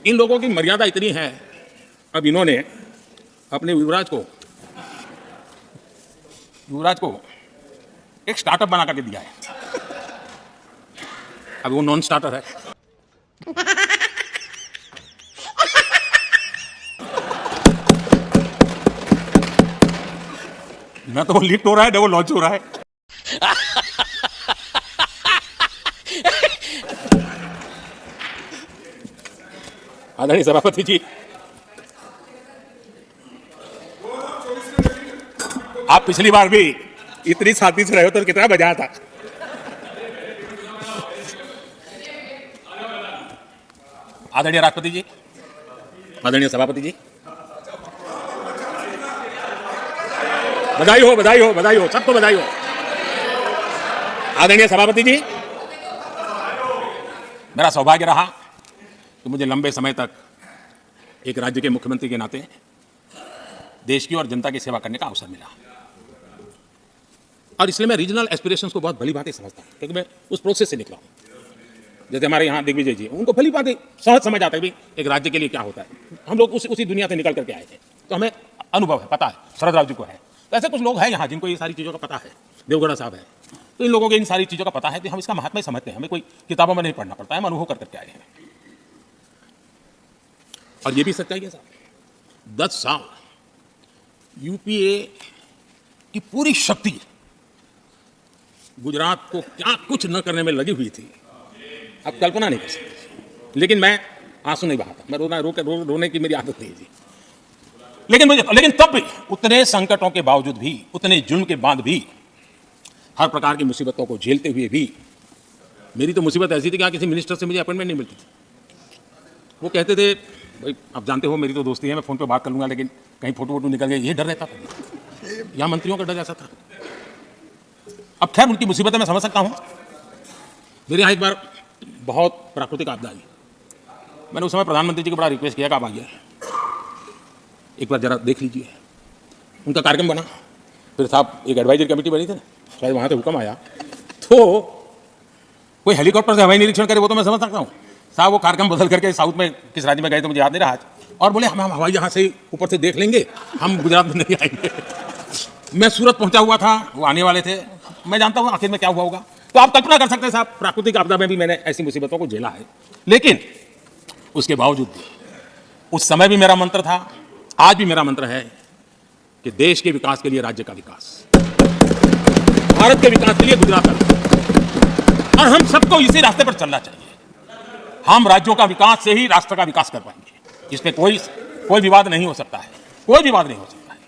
इन लोगों की मर्यादा इतनी है, अब इन्होंने अपने युवराज को एक स्टार्टअप बना करके दिया है। अब वो नॉन स्टार्टर है। ना तो वो लिफ्ट हो रहा है, ना वो लॉन्च हो रहा है। आदरणीय सभापति जी, आप पिछली बार भी इतनी शांति से रहे हो तो कितना बजाया था। आदरणीय राष्ट्रपति जी, आदरणीय सभापति जी, बधाई हो, बधाई हो, बधाई हो, सबको बधाई हो। आदरणीय सभापति जी, मेरा सौभाग्य रहा कि मुझे लंबे समय तक एक राज्य के मुख्यमंत्री के नाते देश की और जनता की सेवा करने का अवसर मिला, और इसलिए मैं रीजनल एस्पिरेशंस को बहुत भली भांति समझता हूं, क्योंकि मैं उस प्रोसेस से निकला हूं। जैसे हमारे यहाँ दिग्विजय जी, उनको भली भांति सहज समझ आता है भी एक राज्य के लिए क्या होता है। हम लोग उसी दुनिया से निकल करके आए थे, तो हमें अनुभव है, पता है। शरद राव जी को है, तो ऐसे कुछ लोग हैं यहाँ जिनको ये सारी चीज़ों का पता है। देवगढ़ा साहब है, तो इन लोगों को इन सारी चीज़ों का पता है, तो हम इसका महात्मा समझते हैं। हमें कोई किताबों में नहीं पढ़ना पड़ता है, हम अनुभव कर करके आए हैं। और ये भी सच्चाई है साहब, 10 साल यूपीए की पूरी शक्ति गुजरात को क्या कुछ न करने में लगी हुई थी, आप कल्पना नहीं कर सकते। लेकिन मैं आंसू नहीं बहाता, मैं रोने की मेरी आदत नहीं थी। लेकिन तब भी उतने संकटों के बावजूद भी, उतने जुल्म के बाद भी, हर प्रकार की मुसीबतों को झेलते हुए भी, मेरी तो मुसीबत ऐसी थी कि किसी मिनिस्टर से मुझे अपॉइंटमेंट नहीं मिलती थी। वो कहते थे, भाई आप जानते हो मेरी तो दोस्ती है, मैं फ़ोन पे बात कर लूँगा, लेकिन कहीं फोटो निकल गए, ये डर रहता था। यहाँ मंत्रियों का डर ऐसा था। अब खैर उनकी मुसीबतें मैं समझ सकता हूँ। मेरे यहाँ एक बार बहुत प्राकृतिक आपदा आई, मैंने उस समय प्रधानमंत्री जी को बड़ा रिक्वेस्ट किया कि आप आइए, एक बार जरा देख लीजिए। उनका कार्यक्रम बना, फिर साहब एक एडवाइजरी कमेटी बनी थी ना, शायद वहाँ से हुक्म आया, तो कोई हेलीकॉप्टर से हवाई निरीक्षण करे वो तो मैं समझ सकता हूँ। साहब वो कार्यक्रम बदल करके साउथ में किस राज्य में गए तो मुझे याद नहीं रहा आज, और बोले हम हवाई जहाज से ऊपर से देख लेंगे, हम गुजरात में नहीं आएंगे। मैं सूरत पहुंचा हुआ था, वो आने वाले थे, मैं जानता हूँ आखिर में क्या हुआ होगा। तो आप कल्पना कर सकते हैं साहब, प्राकृतिक आपदा में भी मैंने ऐसी मुसीबतों को झेला है। लेकिन उसके बावजूद भी उस समय भी मेरा मंत्र था, आज भी मेरा मंत्र है कि देश के विकास के लिए राज्य का विकास, भारत के विकास के लिए गुजरात का विकास, और हम सबको इसी रास्ते पर चलना चाहिए। हम राज्यों का विकास से ही राष्ट्र का विकास कर पाएंगे, इसमें कोई विवाद नहीं हो सकता है, कोई विवाद नहीं हो सकता है।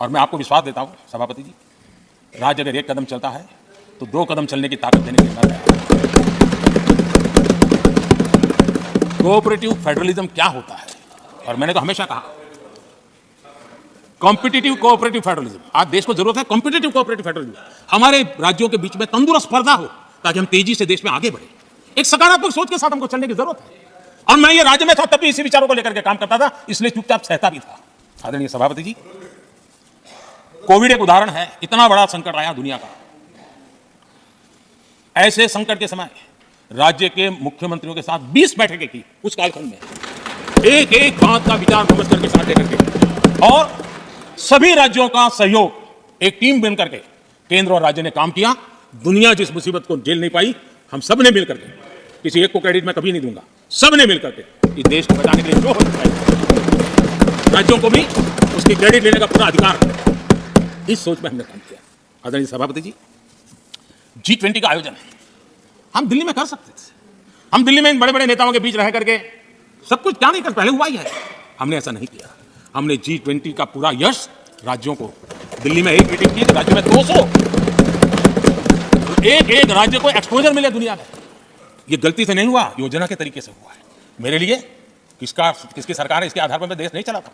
और मैं आपको विश्वास देता हूं सभापति जी, राज्य अगर एक कदम चलता है तो 2 कदम चलने की ताकत देने के लिए कोऑपरेटिव फेडरलिज्म क्या होता है, और मैंने तो हमेशा कहा कॉम्पिटिटिव कोऑपरेटिव फेडरलिज्म। आज देश को जरूरत है कॉम्पिटिटिव कोऑपरेटिव फेडरलिज्म। हमारे राज्यों के बीच में तंदुरुस्त स्पर्धा हो, ताकि हम तेजी से देश में आगे बढ़े। एक सकारात्मक सोच के साथ हमको चलने की जरूरत है। और मैं ये राज्य में था तब भी इसी विचारों को लेकर के काम करता था, इसलिए चुपचाप सहता भी था। आदरणीय सभापति जी, कोविड एक उदाहरण है, इतना बड़ा संकट आया दुनिया का। ऐसे संकट के समय राज्य के मुख्यमंत्रियों के साथ 20 बैठकें की उस कालखंड में, एक एक बात का विचार विमर्श करके साथ लेकर के, और सभी राज्यों का सहयोग, एक टीम बन करके केंद्र और राज्य ने काम किया। दुनिया जिस मुसीबत को झेल नहीं पाई, हम सब ने मिलकर के, किसी एक को क्रेडिट मैं कभी नहीं दूंगा, सब ने मिलकर के इस देश को बचाने के लिए जो हो सकता है, राज्यों को भी उसकी क्रेडिट लेने का पूरा अधिकार है। इस सोच में हमने काम किया। आदरणीय सभापति जी, G20 का आयोजन है, हम दिल्ली में कर सकते थे। हम दिल्ली में इन बड़े बड़े नेताओं के बीच रह करके सब कुछ क्या नहीं कर, पहले हुआ ही है। हमने ऐसा नहीं किया। हमने G20 का पूरा यश राज्यों को, दिल्ली में एक मीटिंग की, राज्य में 200, एक राज्य को एक्सपोजर मिले दुनिया में। ये गलती से नहीं हुआ, योजना के तरीके से हुआ है। मेरे लिए किसकी सरकार है इसके आधार पर मैं देश नहीं चलाता।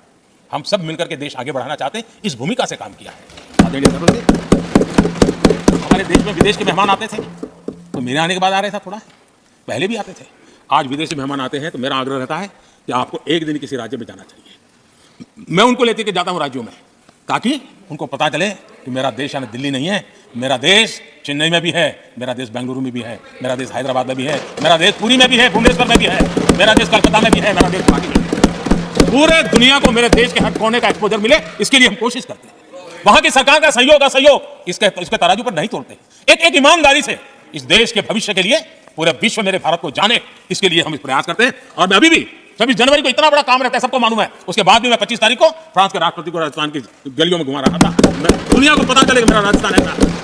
हम सब मिलकर के देश आगे बढ़ाना चाहते हैं, इस भूमिका से काम किया है। आदरणीय सभापति, हमारे देश में विदेश के मेहमान आते थे तो मेरे आने के बाद आ रहे था, थोड़ा पहले भी आते थे। आज विदेशी मेहमान आते हैं तो मेरा आग्रह रहता है कि आपको एक दिन किसी राज्य में जाना चाहिए। मैं उनको लेते के जाता हूँ राज्यों में, ताकि उनको पता चले कि मेरा देश यानी दिल्ली नहीं है, मेरा देश चेन्नई में भी है, मेरा देश बेंगलुरु में भी है, मेरा देश हैदराबाद में भी है, मेरा देश पुरी में भी है, भुवनेश्वर में भी है, मेरा देश कलकत्ता में भी है, मेरा देश गुवाहाटी में भी है। पूरे दुनिया को मेरे देश के हर कोने का एक्सपोजर मिले, इसके लिए हम कोशिश करते हैं। वहां की सरकार का सहयोग असहयोग इसके तराजू पर नहीं तोड़ते। एक ईमानदारी से इस देश के भविष्य के लिए पूरे विश्व मेरे भारत को जाने, इसके लिए हम इस प्रयास करते हैं। और मैं अभी भी 26 जनवरी को इतना बड़ा काम रहता है, सबको मालूम है। उसके बाद भी मैं 25 तारीख को फ्रांस के राष्ट्रपति को राजस्थान की गलियों में घुमा रहा था। दुनिया को पता चले कि मेरा राजस्थान ऐसा